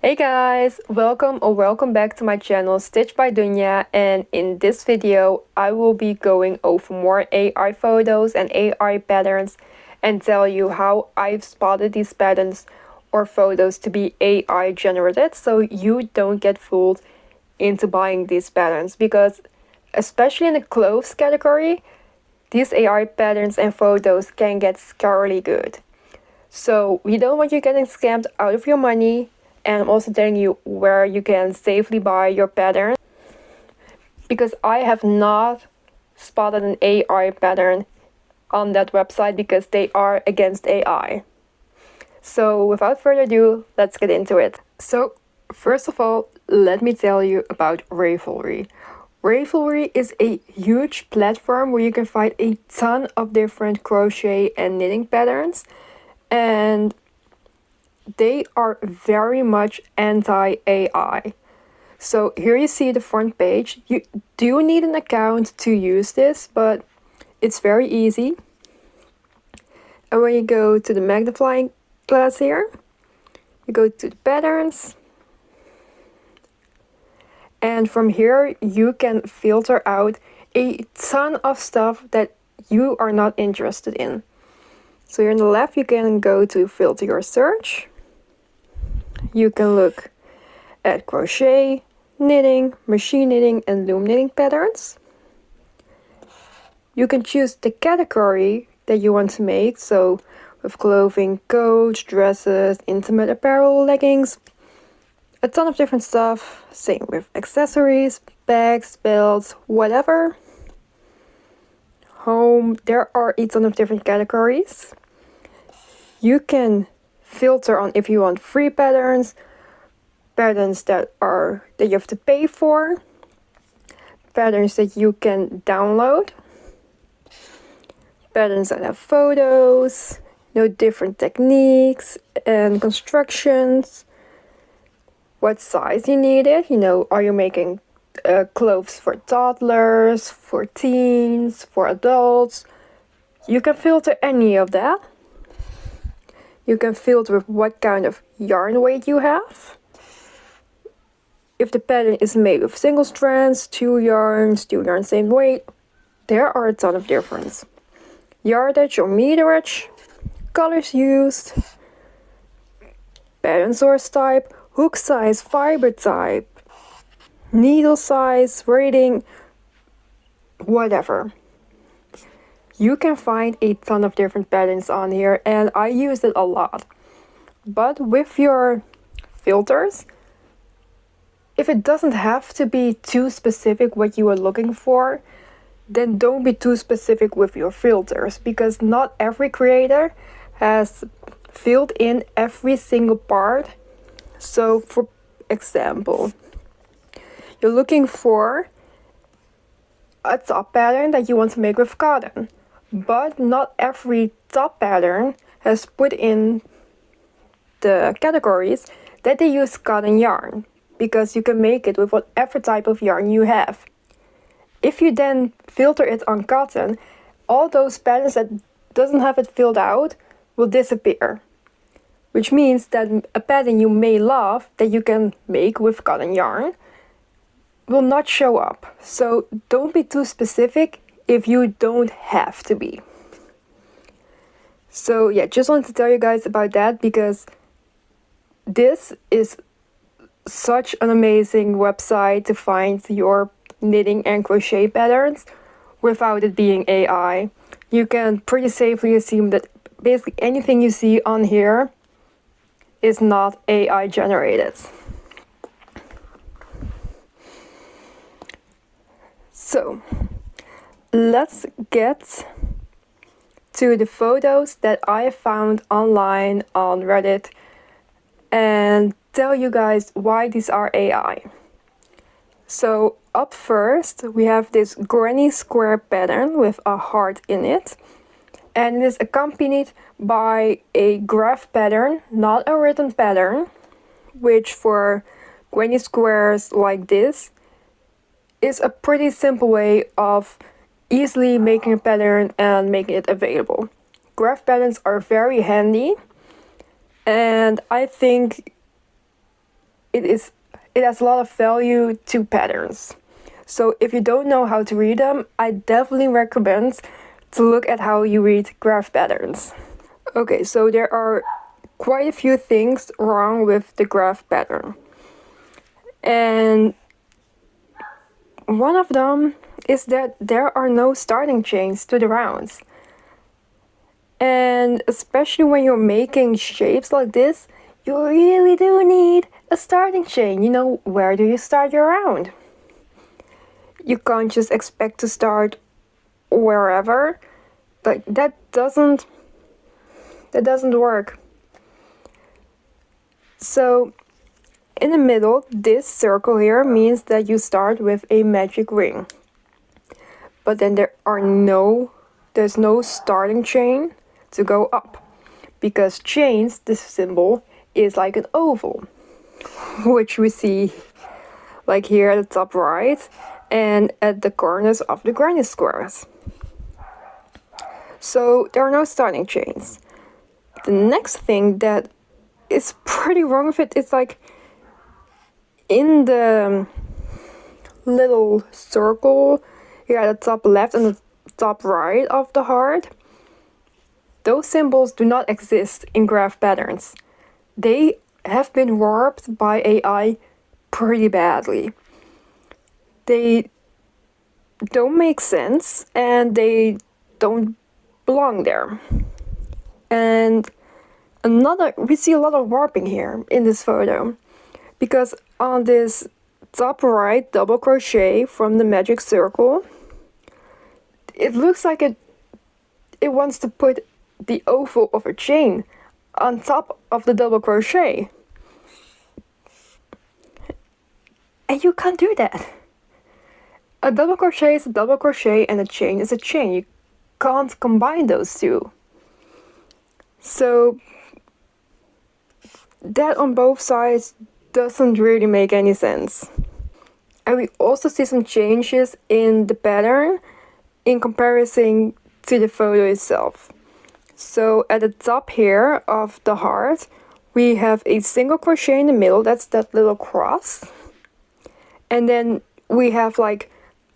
Hey guys, welcome back to my channel Stitch by Dunya, and in this video I will be going over more AI photos and AI patterns and tell you how I've spotted these patterns or photos to be AI generated so you don't get fooled into buying these patterns, because especially in the clothes category, these AI patterns and photos can get scarily good. So we don't want you getting scammed out of your money. And I'm also telling you where you can safely buy your pattern, because I have not spotted an AI pattern on that website because they are against AI. So without further ado, let's get into it. So first of all, let me tell you about Ravelry. Ravelry is a huge platform where you can find a ton of different crochet and knitting patterns, and they are very much anti-AI. So here you see the front page. You do need an account to use this, but it's very easy. And when you go to the magnifying glass here, you go to the patterns. And from here, you can filter out a ton of stuff that you are not interested in. So here on the left, you can go to filter your search. You can look at crochet, knitting, machine knitting, and loom knitting patterns. You can choose the category that you want to make, so with clothing, coats, dresses, intimate apparel, leggings, a ton of different stuff. Same with accessories, bags, belts, whatever. Home, there are a ton of different categories. You can filter on if you want free patterns, patterns that you have to pay for, patterns that you can download, patterns that have photos, different techniques and constructions, what size you need it. Are you making clothes for toddlers, for teens, for adults? You can filter any of that. You can filter with what kind of yarn weight you have. If the pattern is made with single strands, two yarns, same weight, there are a ton of difference. Yardage or meterage, colors used, pattern source type, hook size, fiber type, needle size, rating, whatever. You can find a ton of different patterns on here, and I use it a lot. But with your filters, if it doesn't have to be too specific what you are looking for, then don't be too specific with your filters, because not every creator has filled in every single part. So for example, you're looking for a top pattern that you want to make with cotton, but not every top pattern has put in the categories that they use cotton yarn, because you can make it with whatever type of yarn you have. If you then filter it on cotton, all those patterns that doesn't have it filled out will disappear, which means that a pattern you may love that you can make with cotton yarn will not show up. So don't be too specific if you don't have to be. So yeah, just wanted to tell you guys about that, because this is such an amazing website to find your knitting and crochet patterns without it being AI. You can pretty safely assume that basically anything you see on here is not AI generated. So let's get to the photos that I found online on Reddit and tell you guys why these are AI. So up first, we have this granny square pattern with a heart in it, and it is accompanied by a graph pattern, not a written pattern, which for granny squares like this is a pretty simple way of easily making a pattern and making it available. Graph patterns are very handy, and I think it has a lot of value to patterns. So if you don't know how to read them, I definitely recommend to look at how you read graph patterns. Okay, so there are quite a few things wrong with the graph pattern. And one of them is that there are no starting chains to the rounds. And especially when you're making shapes like this, you really do need a starting chain. You know, where do you start your round? You can't just expect to start wherever. Like that doesn't work. So in the middle, this circle here means that you start with a magic ring. But then there's no starting chain to go up, because chains, this symbol, is like an oval, which we see like here at the top right and at the corners of the granny squares. So there are no starting chains. The next thing that is pretty wrong with it is like in the little circle here at the top left and the top right of the heart, those symbols do not exist in graph patterns. They have been warped by AI pretty badly. They don't make sense and they don't belong there. And we see a lot of warping here in this photo, because on this top right double crochet from the magic circle, it looks like it wants to put the oval of a chain on top of the double crochet. And you can't do that. A double crochet is a double crochet and a chain is a chain. You can't combine those two. So that on both sides doesn't really make any sense. And we also see some changes in the pattern in comparison to the photo itself. So at the top here of the heart, we have a single crochet in the middle, that's that little cross. And then we have like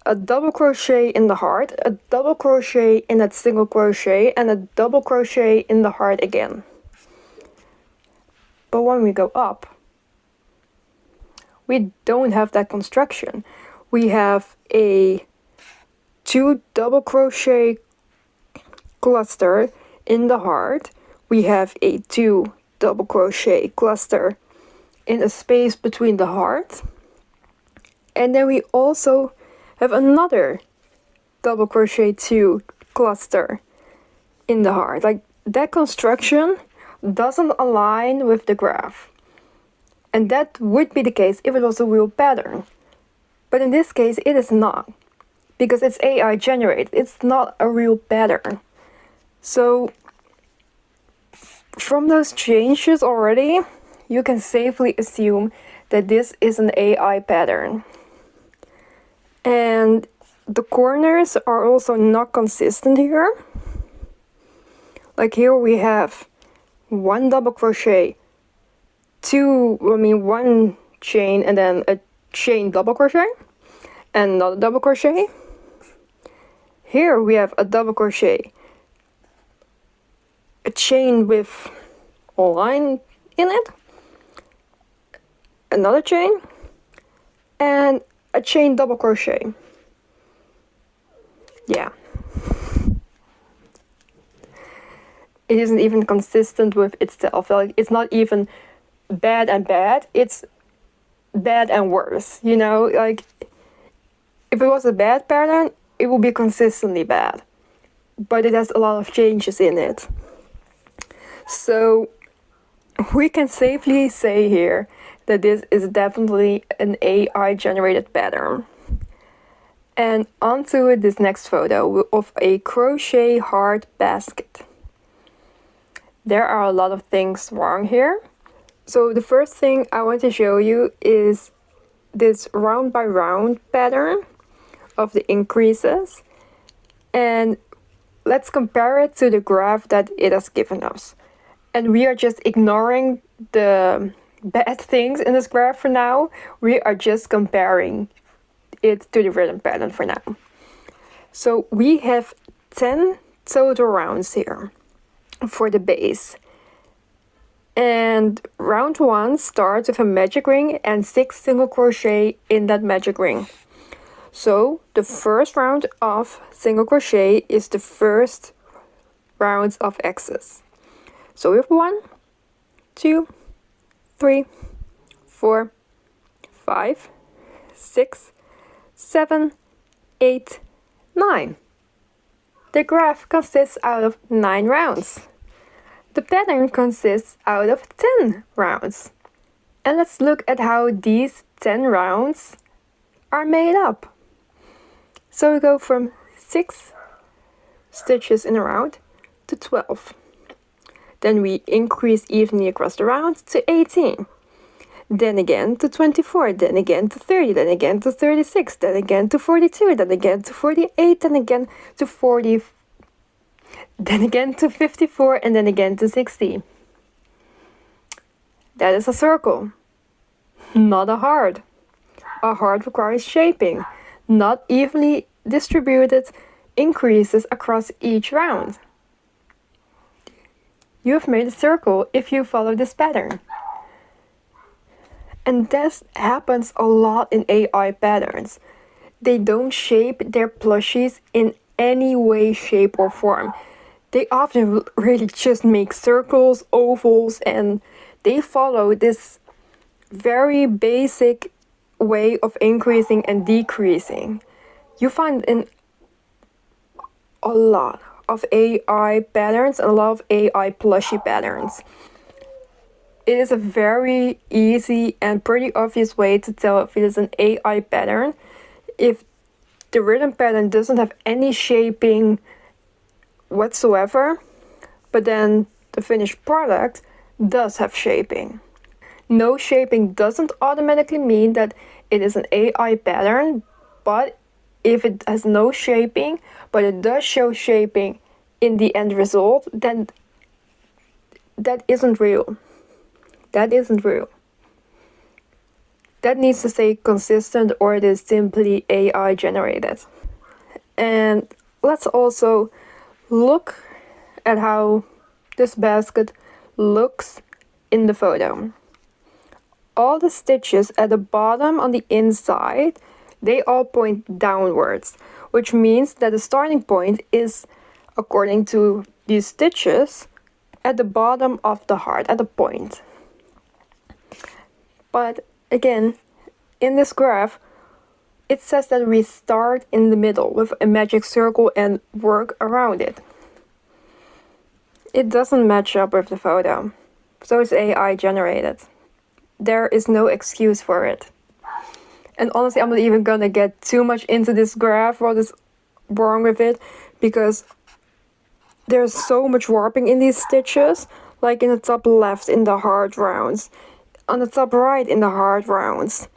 a double crochet in the heart, a double crochet in that single crochet, and a double crochet in the heart again. But when we go up, we don't have that construction. We have a 2 double crochet cluster in the heart. We have a 2 double crochet cluster in a space between the heart. And then we also have another double crochet 2 cluster in the heart. Like that construction doesn't align with the graph. And that would be the case if it was a real pattern. But in this case, it is not, because it's AI generated. It's not a real pattern. So from those changes already, you can safely assume that this is an AI pattern. And the corners are also not consistent here. Like here we have 1 double crochet, 1 chain and then a chain double crochet and another double crochet. Here we have a double crochet, a chain with a line in it, another chain, and a chain double crochet. Yeah. It isn't even consistent with itself. Like it's not even bad and bad, it's bad and worse, you know? Like if it was a bad pattern, it would be consistently bad. But it has a lot of changes in it. So we can safely say here that this is definitely an AI generated pattern. And onto this next photo of a crochet heart basket. There are a lot of things wrong here. So the first thing I want to show you is this round by round pattern of the increases. And let's compare it to the graph that it has given us. And we are just ignoring the bad things in this graph for now. We are just comparing it to the rhythm pattern for now. So we have 10 total rounds here for the base. And round 1 starts with a magic ring and 6 single crochet in that magic ring. So the first round of single crochet is the first round of X's. So we have 1, 2, 3, 4, 5, 6, 7, 8, 9. The graph consists out of 9 rounds. The pattern consists out of 10 rounds. And let's look at how these 10 rounds are made up. So we go from 6 stitches in a round to 12. Then we increase evenly across the round to 18. Then again to 24, then again to 30, then again to 36, then again to 42, then again to 48, then again to 40, then again to 54, and then again to 60. That is a circle, not a heart. A heart requires shaping, not evenly distributed increases across each round. You have made a circle if you follow this pattern. And this happens a lot in AI patterns. They don't shape their plushies in any way, shape, or form. They often really just make circles, ovals, and they follow this very basic way of increasing and decreasing. You find in a lot of AI patterns and a lot of AI plushie patterns. It is a very easy and pretty obvious way to tell if it is an AI pattern if the rhythm pattern doesn't have any shaping whatsoever, but then the finished product does have shaping. No shaping doesn't automatically mean that it is an AI pattern, but if it has no shaping, but it does show shaping in the end result, then that isn't real. That isn't real. That needs to stay consistent, or it is simply AI generated. And let's also look at how this basket looks in the photo. All the stitches at the bottom on the inside, they all point downwards, which means that the starting point is, according to these stitches, at the bottom of the heart, at the point. But again, in this graph, it says that we start in the middle with a magic circle and work around it. It doesn't match up with the photo, so it's AI generated. There is no excuse for it. And honestly, I'm not even gonna get too much into this graph, what is wrong with it, because there's so much warping in these stitches, like in the top left in the heart rounds, on the top right in the heart rounds.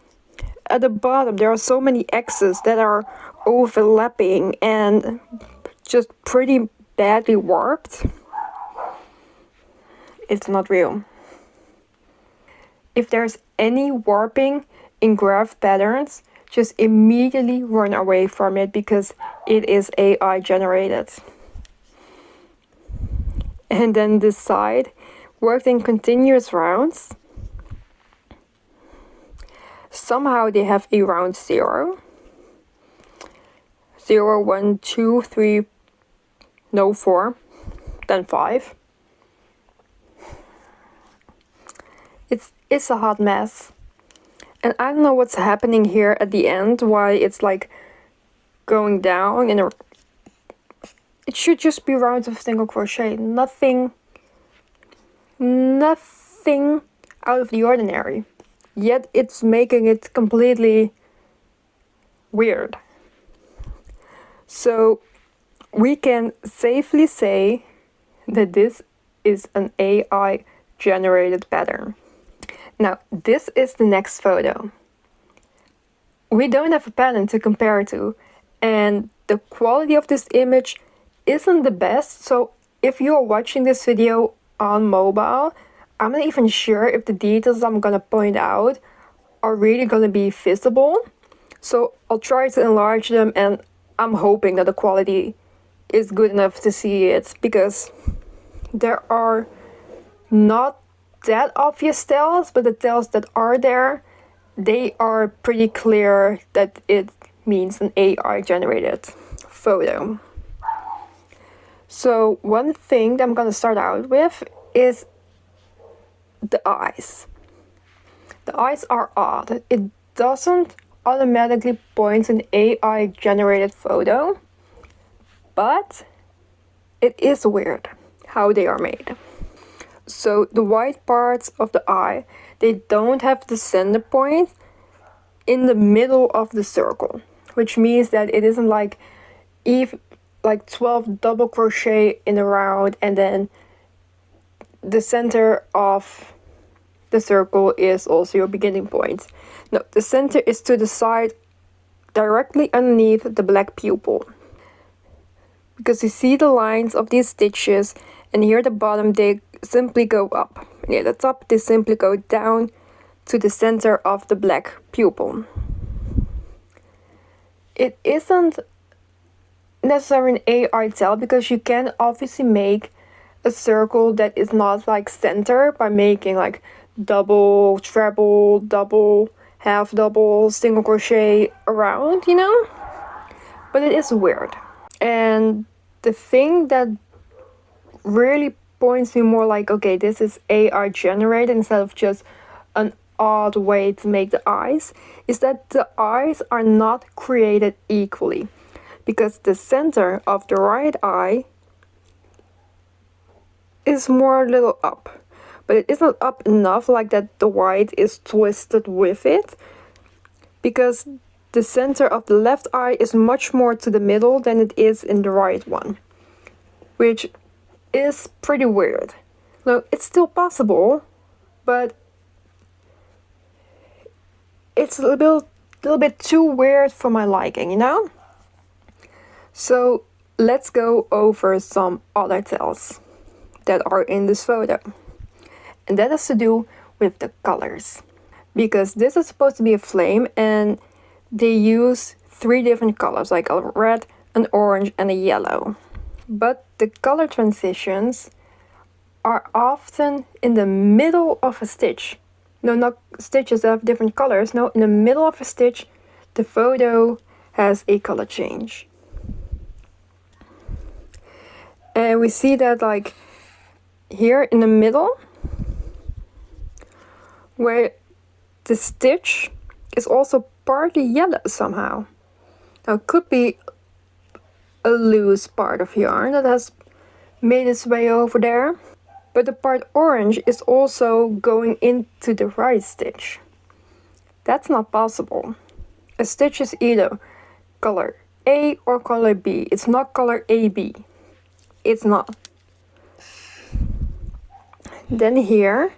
At the bottom, there are so many X's that are overlapping and just pretty badly warped. It's not real. If there's any warping in graph patterns, just immediately run away from it because it is AI generated. And then this side worked in continuous rounds. Somehow they have a round 0. 0, 1, 2, 3, no 4, then 5. It's a hot mess. And I don't know what's happening here at the end, why it's like going down and it should just be rounds of single crochet. Nothing out of the ordinary. Yet it's making it completely weird. So we can safely say that this is an AI generated pattern. Now, this is the next photo. We don't have a pattern to compare to, and the quality of this image isn't the best. So if you're watching this video on mobile, I'm not even sure if the details I'm gonna point out are really gonna be visible. So I'll try to enlarge them, and I'm hoping that the quality is good enough to see it, because there are not that obvious tells, but the tells that are there, they are pretty clear that it means an AI generated photo. So one thing that I'm gonna start out with is the eyes. The eyes are odd. It doesn't automatically point to an AI generated photo, but it is weird how they are made. So the white parts of the eye, they don't have the center point in the middle of the circle, which means that it isn't like 12 double crochet in a round and then the center of the circle is also your beginning point. No, the center is to the side directly underneath the black pupil. Because you see the lines of these stitches, and here at the bottom they simply go up. And here at the top they simply go down to the center of the black pupil. It isn't necessarily an AI tell, because you can obviously make a circle that is not like center by making like double, treble, double, half double, single crochet around, you know? But it is weird. And the thing that really points me more like, okay, this is AI generated instead of just an odd way to make the eyes, is that the eyes are not created equally. Because the center of the right eye is more a little up. But it is not up enough like that the white is twisted with it. Because the center of the left eye is much more to the middle than it is in the right one, which is pretty weird. Now, it's still possible, but it's a little bit too weird for my liking, you know? So let's go over some other tells that are in this photo. And that has to do with the colors. Because this is supposed to be a flame, and they use 3 different colors, like a red, an orange, and a yellow. But the color transitions are often in the middle of a stitch. No, not stitches that have different colors. No, in the middle of a stitch, the photo has a color change. And we see that like here in the middle, where the stitch is also partly yellow somehow. Now it could be a loose part of yarn that has made its way over there, but the part orange is also going into the right stitch. That's not possible. A stitch is either color A or color B. It's not color AB. It's not. Then here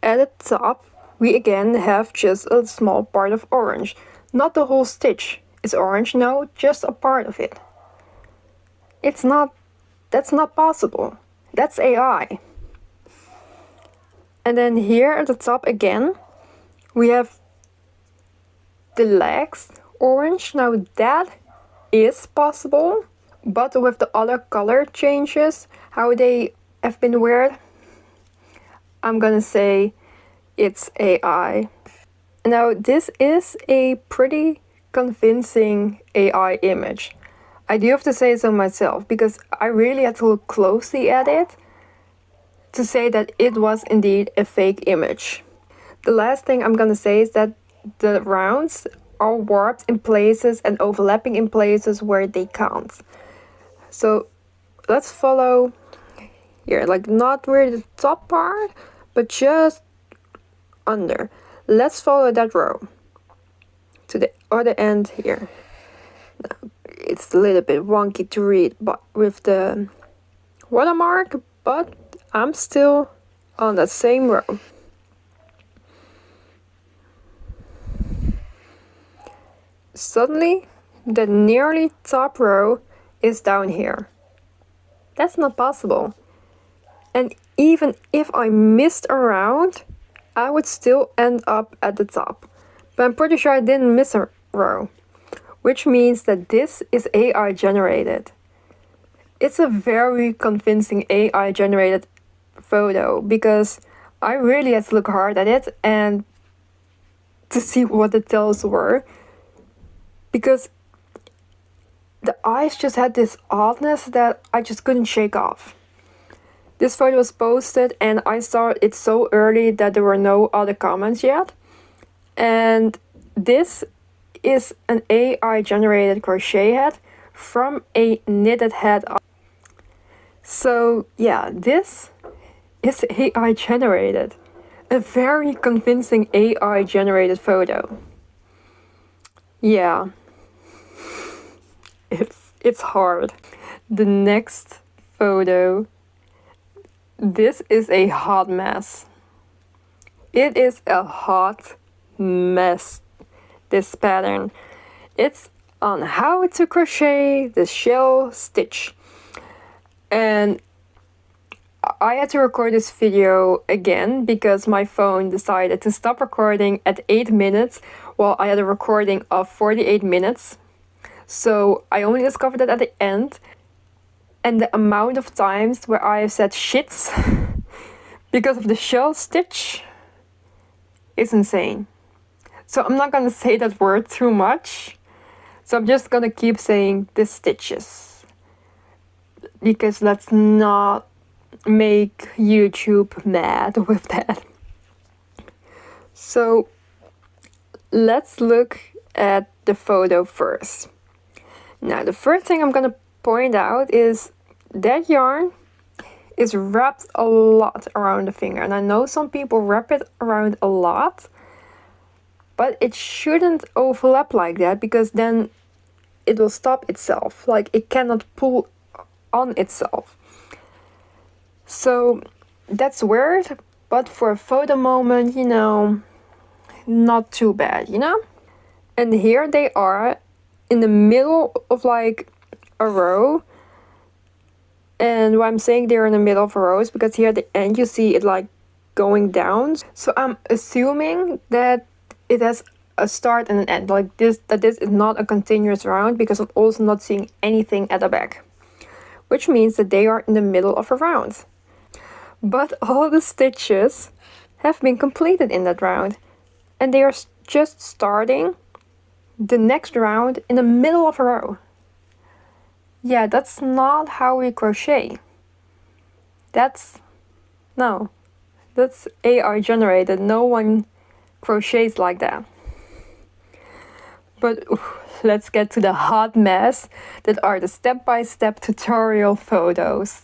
at the top we again have just a small part of orange. Not the whole stitch is orange, no, just a part of it. That's not possible. That's AI. And then here at the top again, we have the legs orange. Now that is possible, but with the other color changes, how they have been weird, I'm gonna say it's AI. Now this is a pretty convincing AI image. I do have to say so myself, because I really had to look closely at it to say that it was indeed a fake image. The last thing I'm gonna say is that the rounds are warped in places and overlapping in places where they can't. So let's follow here, like not really the top part, but just under. Let's follow that row to the other end here. Now, it's a little bit wonky to read but with the watermark, but I'm still on that same row. Suddenly, the nearly top row is down here. That's not possible. And even if I missed a round, I would still end up at the top. But I'm pretty sure I didn't miss a row, which means that this is AI generated. It's a very convincing AI generated photo because I really had to look hard at it and to see what the details were, because the eyes just had this oddness that I just couldn't shake off. This photo was posted and I saw it so early that there were no other comments yet. And this is an AI generated crochet head from a knitted head. So yeah, this is AI generated. A very convincing AI generated photo. Yeah. It's hard. The next photo. This is a hot mess. It is a hot mess, this pattern. It's on how to crochet the shell stitch. And I had to record this video again because my phone decided to stop recording at 8 minutes while I had a recording of 48 minutes. So I only discovered it at the end. And the amount of times where I have said shits because of the shell stitch is insane. So I'm not gonna say that word too much. So I'm just gonna keep saying the stitches, because let's not make YouTube mad with that. So let's look at the photo first. Now the first thing I'm gonna point out is that yarn is wrapped a lot around the finger, and I know some people wrap it around a lot, but it shouldn't overlap like that because then it will stop itself, like it cannot pull on itself. So that's weird, but for a photo moment, you know, not too bad, you know? And here they are in the middle of like a row. And why I'm saying they're in the middle of a row is because here at the end you see it like going down. So I'm assuming that it has a start and an end, like this, that this is not a continuous round, because I'm also not seeing anything at the back, which means that they are in the middle of a round. But all the stitches have been completed in that round, and they are just starting the next round in the middle of a row. Yeah, that's not how we crochet. That's AI generated. No one crochets like that. But let's get to the hot mess that are the step-by-step tutorial photos.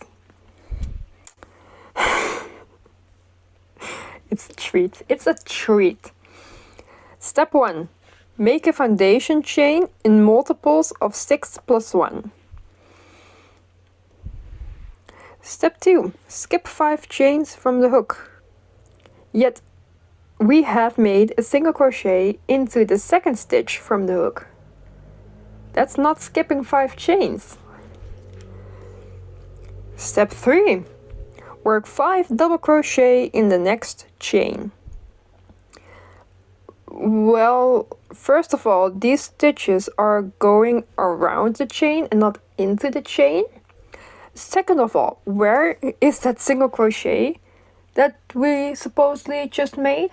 It's a treat. It's a treat. Step 1. Make a foundation chain in multiples of 6 plus 1. Step 2. Skip 5 chains from the hook. Yet we have made a single crochet into the second stitch from the hook. That's not skipping 5 chains. Step 3. Work 5 double crochet in the next chain. Well, first of all, these stitches are going around the chain and not into the chain. Second of all, where is that single crochet that we supposedly just made?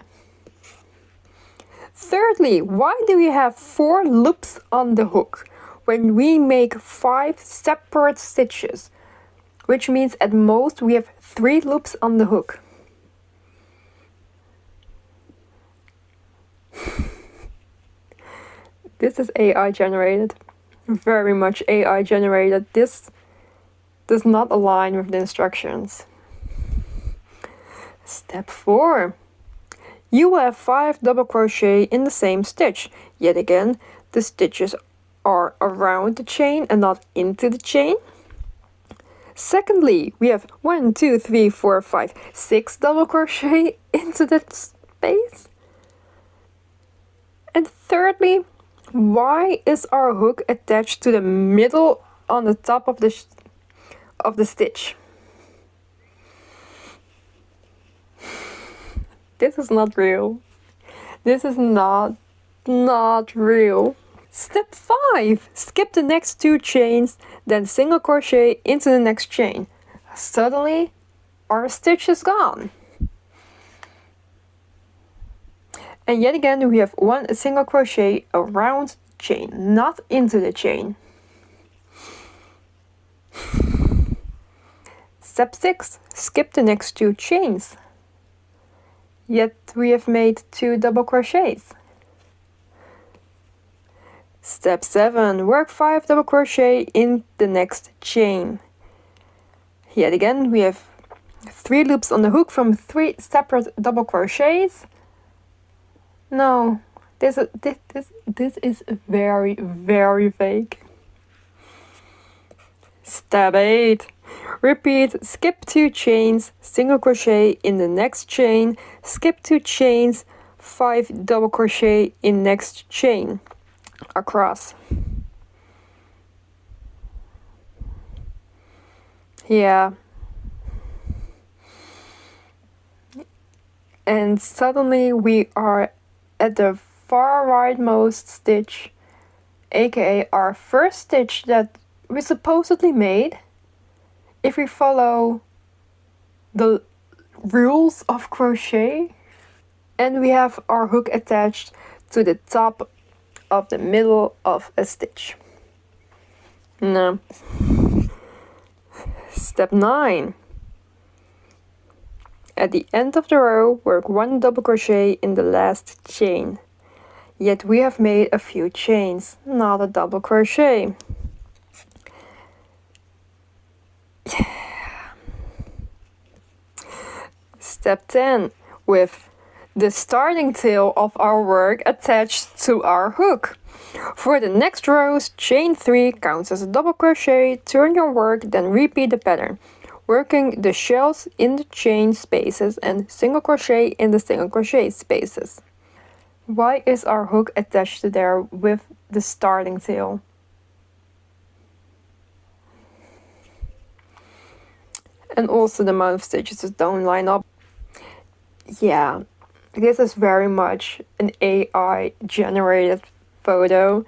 Thirdly, why do we have 4 loops on the hook when we make 5 separate stitches? Which means at most we have 3 loops on the hook. This is AI generated. Very much AI generated. This does not align with the instructions. Step 4. You will have 5 double crochet in the same stitch. Yet again, the stitches are around the chain and not into the chain. Secondly, we have 1, 2, 3, 4, 5, 6 double crochet into that space. And thirdly, why is our hook attached to the middle on the top of the stitch? This is not real. This is not real. Step 5. Skip the next 2 chains, then single crochet into the next chain. Suddenly, our stitch is gone. And yet again, we have 1 single crochet around the chain, not into the chain. Step 6. Skip the next 2 chains. Yet we have made 2 double crochets. Step 7. Work 5 double crochet in the next chain. Yet again, we have 3 loops on the hook from 3 separate double crochets. No, this is very, very fake. Step 8. Repeat, skip 2 chains, single crochet in the next chain, skip 2 chains, 5 double crochet in next chain, across. Yeah. And suddenly we are at the far rightmost stitch, aka our first stitch that we supposedly made if we follow the rules of crochet. And we have our hook attached to the top of the middle of a stitch. No. Step 9. At the end of the row, work 1 double crochet in the last chain. Yet we have made a few chains, not a double crochet. Step 10. With the starting tail of our work attached to our hook. For the next rows, chain 3 counts as a double crochet, turn your work, then repeat the pattern, working the shells in the chain spaces and single crochet in the single crochet spaces. Why is our hook attached to there with the starting tail? And also the amount of stitches that don't line up. Yeah, this is very much an AI generated photo.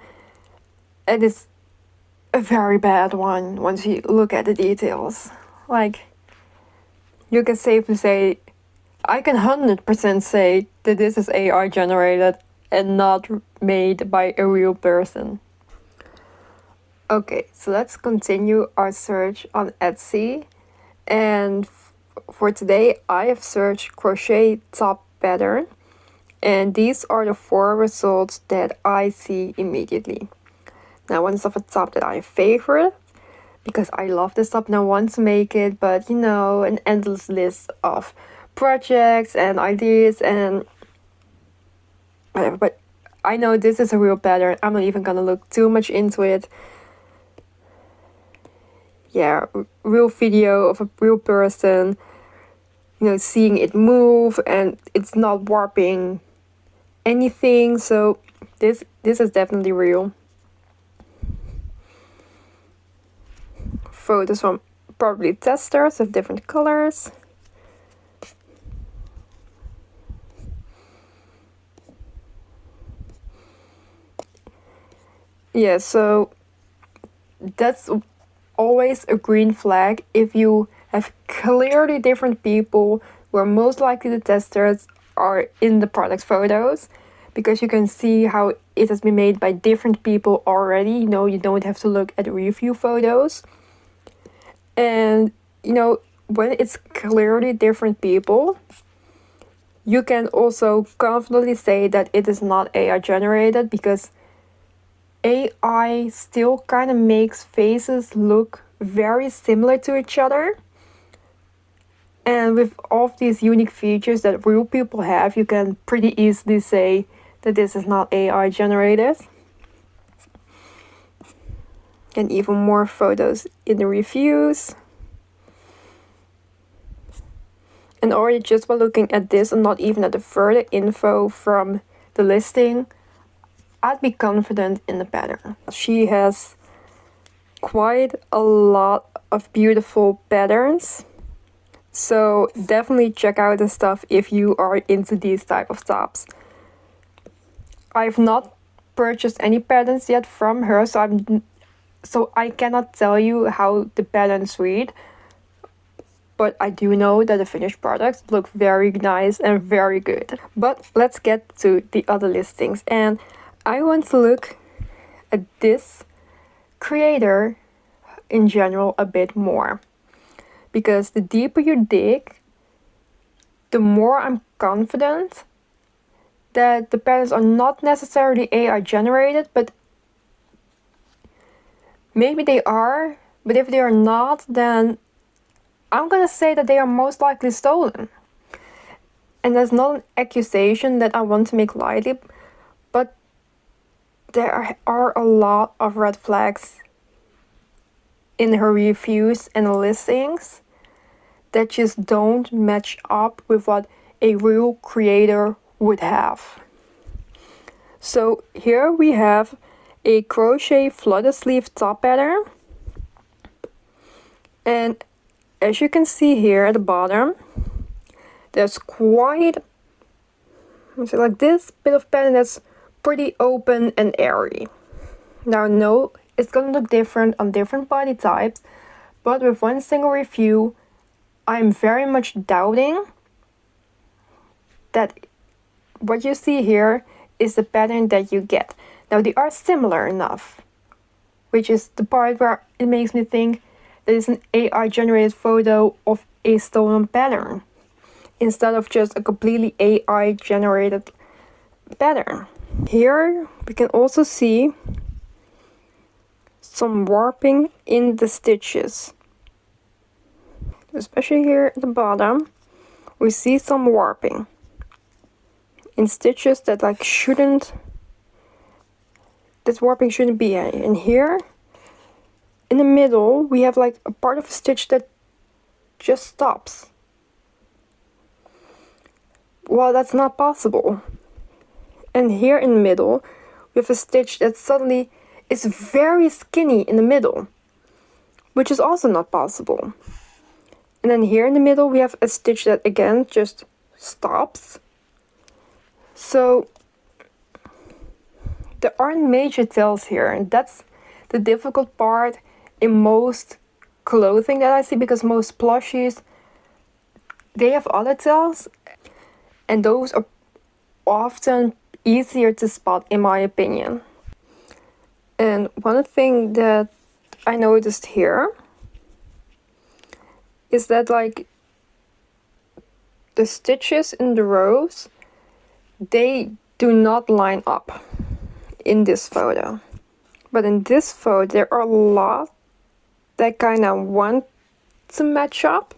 And it's a very bad one once you look at the details. Like, you can safely say, I can 100% say that this is AI generated and not made by a real person. Okay, so let's continue our search on Etsy. And for today, I have searched crochet top pattern. And these are the 4 results that I see immediately. Now, one is of a top that I favorite, because I love this top and I want to make it, but you know, an endless list of projects and ideas and whatever. But I know this is a real pattern. I'm not even gonna look too much into it. Yeah, real video of a real person, you know, seeing it move and it's not warping anything. So this is definitely real. Photos from probably testers of different colors. Yeah, so that's always a green flag if you have clearly different people where most likely the testers are in the product photos, because you can see how it has been made by different people already. You know, you don't have to look at review photos. And, you know, when it's clearly different people, you can also confidently say that it is not AI generated, because AI still kind of makes faces look very similar to each other. And with all of these unique features that real people have, you can pretty easily say that this is not AI generated. And even more photos in the reviews. And already just by looking at this and not even at the further info from the listing, I'd be confident in the pattern. She has quite a lot of beautiful patterns. So definitely check out the stuff if you are into these type of tops. I've not purchased any patterns yet from her, so I cannot tell you how the patterns read. But I do know that the finished products look very nice and very good. But let's get to the other listings, and I want to look at this creator in general a bit more. Because the deeper you dig, the more I'm confident that the patterns are not necessarily AI generated, but maybe they are. But if they are not, then I'm gonna say that they are most likely stolen. And that's not an accusation that I want to make lightly, but there are a lot of red flags in her reviews and listings that just don't match up with what a real creator would have. So here we have a crochet flutter sleeve top pattern, and as you can see here at the bottom, there's quite, like this bit of pattern that's pretty open and airy. Now no, it's gonna look different on different body types, but with one single review, I'm very much doubting that what you see here is the pattern that you get. Now they are similar enough, which is the part where it makes me think that it's an AI generated photo of a stolen pattern instead of just a completely AI generated pattern. Here we can also see some warping in the stitches. Especially here at the bottom, we see some warping in stitches that this warping shouldn't be any. And here in the middle, we have like a part of a stitch that just stops. Well, that's not possible. And here in the middle, we have a stitch that suddenly is very skinny in the middle, which is also not possible. And then here in the middle, we have a stitch that again just stops. So there aren't major tells here, and that's the difficult part in most clothing that I see, because most plushies, they have other tells, and those are often easier to spot in my opinion. And one thing that I noticed here is that like the stitches in the rows, they do not line up in this photo. But in this photo, there are a lot that kind of want to match up,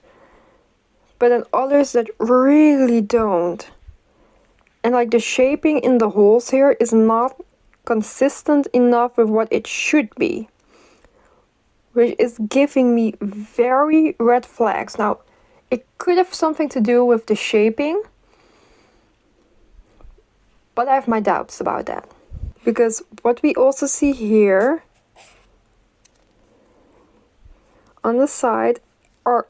but then others that really don't. And like the shaping in the holes here is not consistent enough with what it should be, which is giving me very red flags. Now, it could have something to do with the shaping, but I have my doubts about that. Because what we also see here on the side are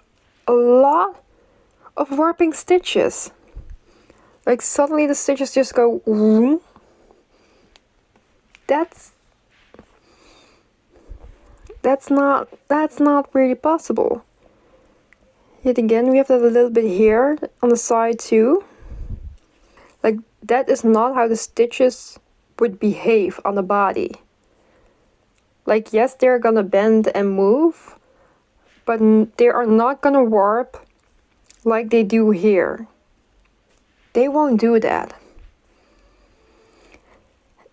a lot of warping stitches. Like suddenly the stitches just go whoom. That's not really possible. Yet again, we have that a little bit here on the side too. Like that is not how the stitches would behave on the body. Like yes, they're gonna bend and move, but they are not gonna warp like they do here. They won't do that.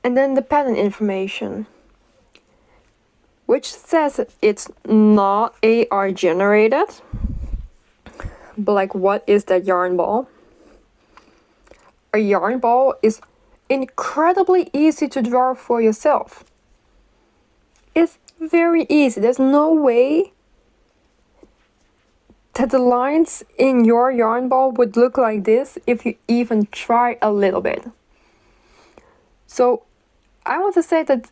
And then the pattern information, which says it's not AI generated. But like, what is that yarn ball? A yarn ball is incredibly easy to draw for yourself. It's very easy. There's no way that the lines in your yarn ball would look like this if you even try a little bit. So I want to say that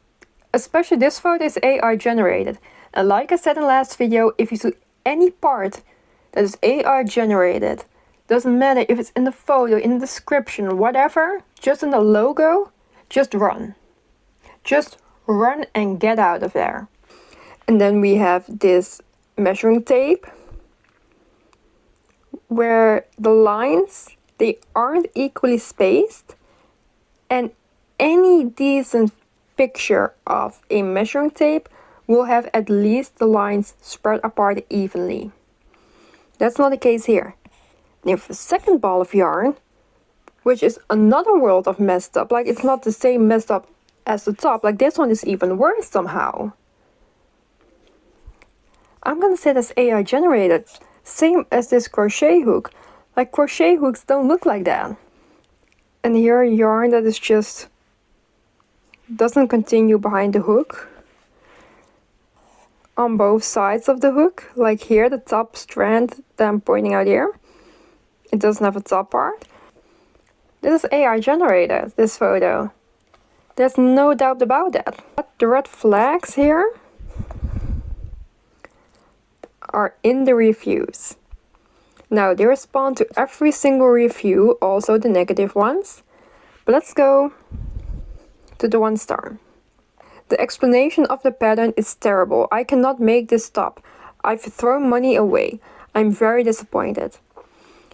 especially this photo is AI generated. And like I said in the last video, if you see any part that is AI generated, doesn't matter if it's in the photo, in the description, whatever, just in the logo, just run. Just run and get out of there. And then we have this measuring tape where the lines, they aren't equally spaced, and any decent picture of a measuring tape will have at least the lines spread apart evenly. That's not the case here. Then you have a second ball of yarn, which is another world of messed up. Like, it's not the same messed up as the top. Like, this one is even worse somehow. I'm gonna say that's AI generated. Same as this crochet hook. Like, crochet hooks don't look like that. And here yarn that is just doesn't continue behind the hook on both sides of the hook. Like here, the top strand that I'm pointing out here, it doesn't have a top part. This is AI generated, this photo. There's no doubt about that. But the red flags here are in the reviews. Now, they respond to every single review, also the negative ones. But let's go to the 1 star. The explanation of the pattern is terrible. I cannot make this stop. I've thrown money away. I'm very disappointed.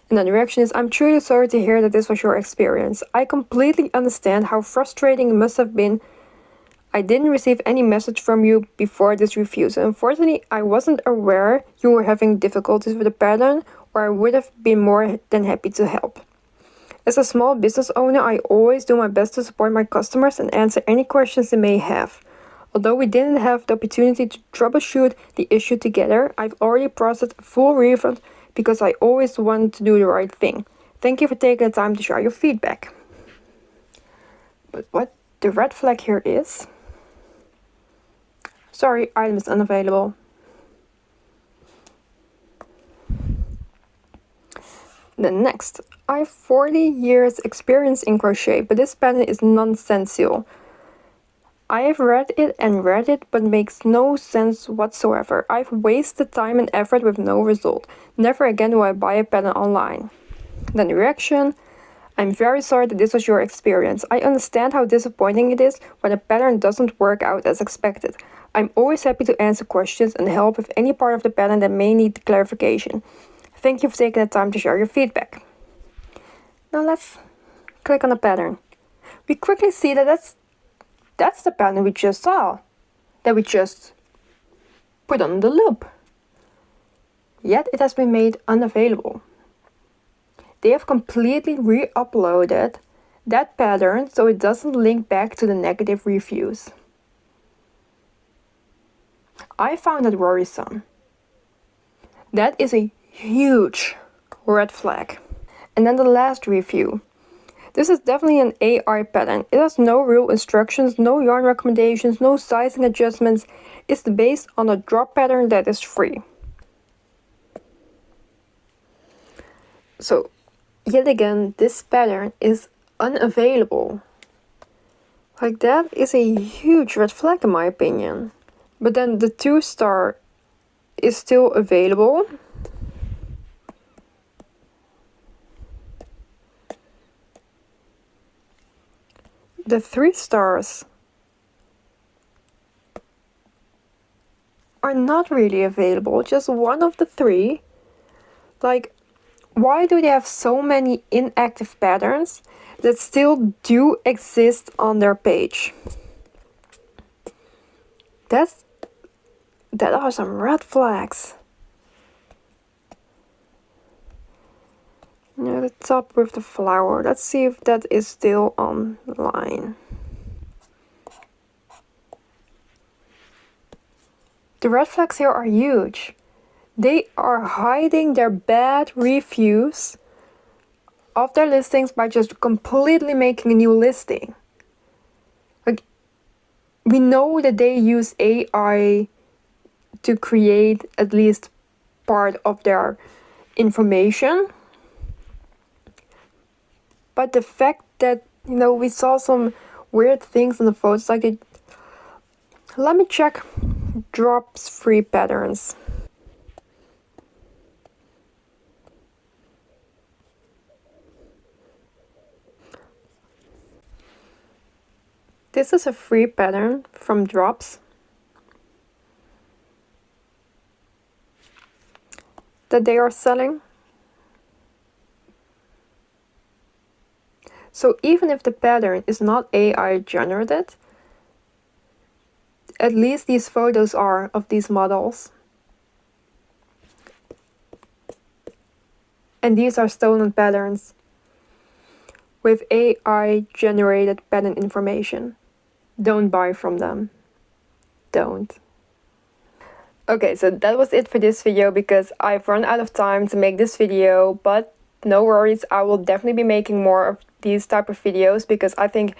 And then the reaction is, I'm truly sorry to hear that this was your experience. I completely understand how frustrating it must have been. I didn't receive any message from you before this review, so unfortunately I wasn't aware you were having difficulties with the pattern, or I would have been more than happy to help. As a small business owner, I always do my best to support my customers and answer any questions they may have. Although we didn't have the opportunity to troubleshoot the issue together, I've already processed a full refund because I always want to do the right thing. Thank you for taking the time to share your feedback. But what the red flag here is... Sorry, item is unavailable. Then next, I have 40 years experience in crochet, but this pattern is nonsensical. I have read it, but it makes no sense whatsoever. I've wasted time and effort with no result. Never again will I buy a pattern online. Then the reaction, I'm very sorry that this was your experience. I understand how disappointing it is when a pattern doesn't work out as expected. I'm always happy to answer questions and help with any part of the pattern that may need clarification. Thank you for taking the time to share your feedback. Now let's click on the pattern. We quickly see that that's the pattern we just saw, that we just put on the loop. Yet it has been made unavailable. They have completely re-uploaded that pattern so it doesn't link back to the negative reviews. I found that worrisome. That is a huge red flag. And then the last review. This is definitely an AI pattern. It has no real instructions, no yarn recommendations, no sizing adjustments. It's based on a drop pattern that is free. So, yet again, this pattern is unavailable. Like, that is a huge red flag in my opinion. But then the 2 star is still available. The 3 stars are not really available, just one of the 3. Like, why do they have so many inactive patterns that still do exist on their page? That are some red flags. Now the top with the flower. Let's see if that is still online. The red flags here are huge. They are hiding their bad reviews of their listings by just completely making a new listing. Like, we know that they use AI to create at least part of their information. But the fact that, we saw some weird things in the photos, like it... Let me check drops free patterns. This is a free pattern from Drops that they are selling. So even if the pattern is not AI generated, at least these photos are of these models. And these are stolen patterns with AI generated pattern information. Don't buy from them. Don't. Okay, so that was it for this video because I've run out of time to make this video, but no worries, I will definitely be making more of these type of videos because I think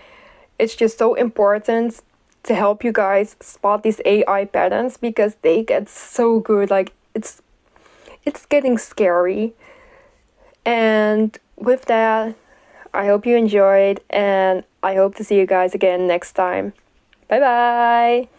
it's just so important to help you guys spot these AI patterns because they get so good. Like it's getting scary. And with that, I hope you enjoyed and I hope to see you guys again next time. Bye bye!